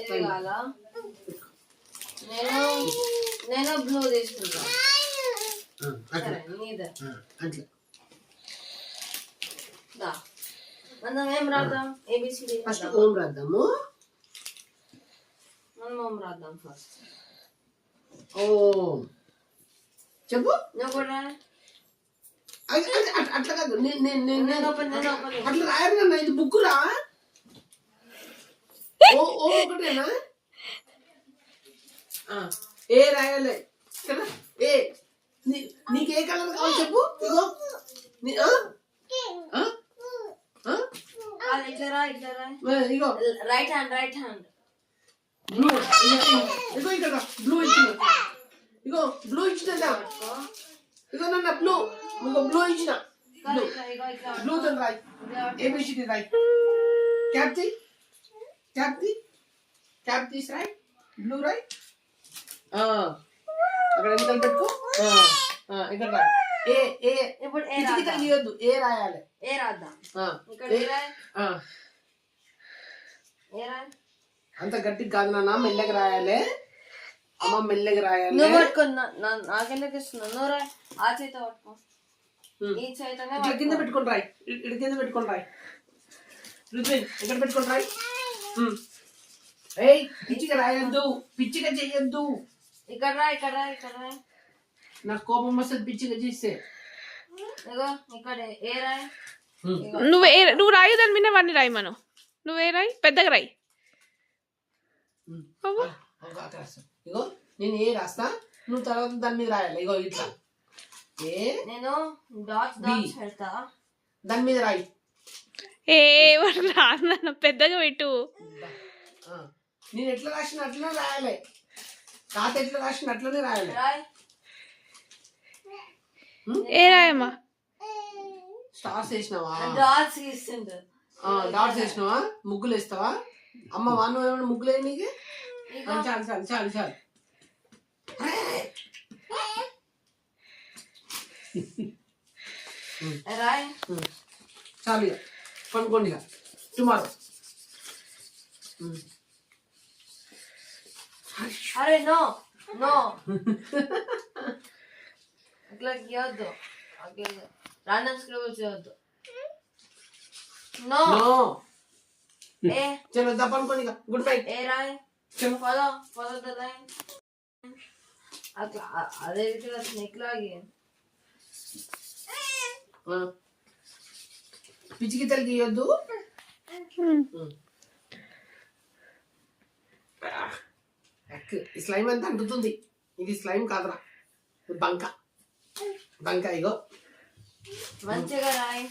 ఇది కావాలా? నేను బ్లూ తీసుకుంటా. సరే నీదే. మనం ఏం రాద్దాం? ఏబిసిడి ఫస్ట్ ఓం రాద్దాము. మనం ఓం రాద్దాం ఫస్ట్. ఓం చెప్పు. నువ్వు కూడా అట్లా కాదు, అట్లా రాయరు. ఇది బుక్ రా. ఓ ఒకటేనా? ఏ రాయాలి కదా. ఏ నీకే కలర్ కావాలి చెప్పు. ఇగో ఇగో రైట్ హ్యాండ్ బ్లూ. ఇగో ఇక్కడ బ్లూ ఇచ్చిన. ఇగో బ్లూ ఇచ్చిన. ఇగో నన్న బ్లూ. ఇగో బ్లూ ఇచ్చిన. బ్లూ తో రాయ్. ఏబిసిడి రాయ్. క్యాప్ తీసి రాయ్. బ్లూ రాయ్. అక్కడ ఎంత పెట్టుకో. ఇక్కడ రాయ్. ఏ ఇప్పుడు గీయొద్దు. ఏ రాయాలి. ఏ రాద్దాం. ఇక్కడ అంత గట్టిగా కాదు నాన్న, మెల్లగా రాయాలి. అమ్మ మెల్లగా రాయాలి. నువ్వు పట్టుకో. నాకెందుకు ఇస్తున్నావు? నువ్వు రాయ్. ఆ చేత పట్టుకో. ఈ చేతనే ఇట్లా కింద పెట్టుకొని రాయ్. ఇటు కింద పెట్టుకొని రాయ్. ఇక్కడ పెట్టుకొని రాయ్. ఏయ్ పిచ్చిగా రాయొద్దు, పిచ్చిగా చెయ్యొద్దు. ఇక్కడ రాయ్. నాకు కోపం వస్తుంది పిచ్చిగా చేస్తే. ఇగో ఇక్కడ ఏ రాయ్. నువ్వు రాయి, దాని మీద వాడిని రాయి. మనం నువ్వే రాయి, పెద్దగా రాయి. ఇగో నేను ఏ రాస్తా, నువ్వు తర్వాత దాని మీద రాయాలి. ఇగో ఇట్లా నేను డాట్స్ పెడతా. దాని మీద రాయి. రాను, పెద్దగా పెట్టు. నేను ఎట్లా రాసిన అట్లనే రాయాలి. తాత ఎట్లా రాసిన అట్లనే రాయాలి. ఏ రాయమ్మా? స్టార్స్ వేసినావా? డాట్స్ వేసినావా? ముగ్గులు వేస్తావా? అమ్మ వాను ఏమైనా ముగ్గులు వేయి నీకు. చాలు రాయ్. చాలు ఇక పనుకోండి. ఇక టుమారో. అరే నో అట్లా గీయొద్దు. రాండమ్ స్క్రిబుల్స్ చేయొద్దు. నో ఏ చలో దా పనుకోండి. ఇక గుడ్ బై. ఏ రాయ్. Follow the line. అట్లా అదే విధంగా స్నేక్ లాగే పిచ్చి గీతలు గీయొద్దు. ఈ స్లైమ్ అంతా అంటుతుంది. ఇది స్లైమ్ కాదురా, బంక. ఇగో మంచిగా రాయ్.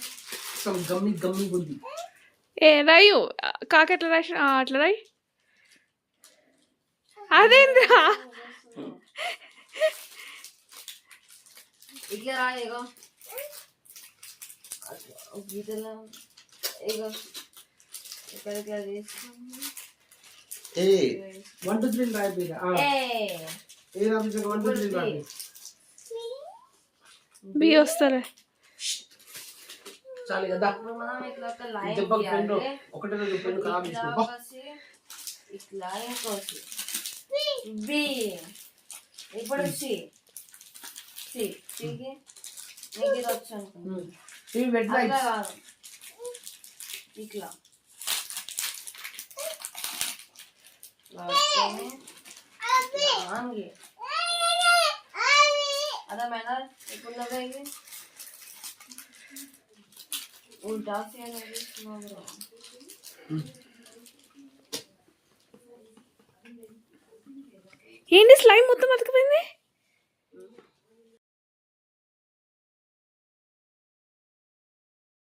గమ్మి ఉంది. ఏ రాయు కాక ఎట్లా రాసిన అట్లా రాయి. అదేంద్రా ఇట్లా రాయ్. ఇగో గీతలో ఇగో ఇక్కడ ఇట్లా తీసుకుని 1 2 3 రాయి. ఏ రాబిజ 1 2 3 రాయి. బి వస్తలే. చాలు కదా. మనం ఇట్లా ఒక లైన్ ఒకటే రెండు పెన్ను ఖరాబ్ చేసుకో. ఇట్లా ఇంకోసి బి. ఇప్పుడు సికి నీకు ఇది వచ్చు అనుకుంటా. అట్లా కాదు, ఇట్లా అర్థమైనా? ఇప్పుడు నువ్వే ఇది ఉల్టా ఏంటి స్లైమ్ మొత్తం అతకపోయింది.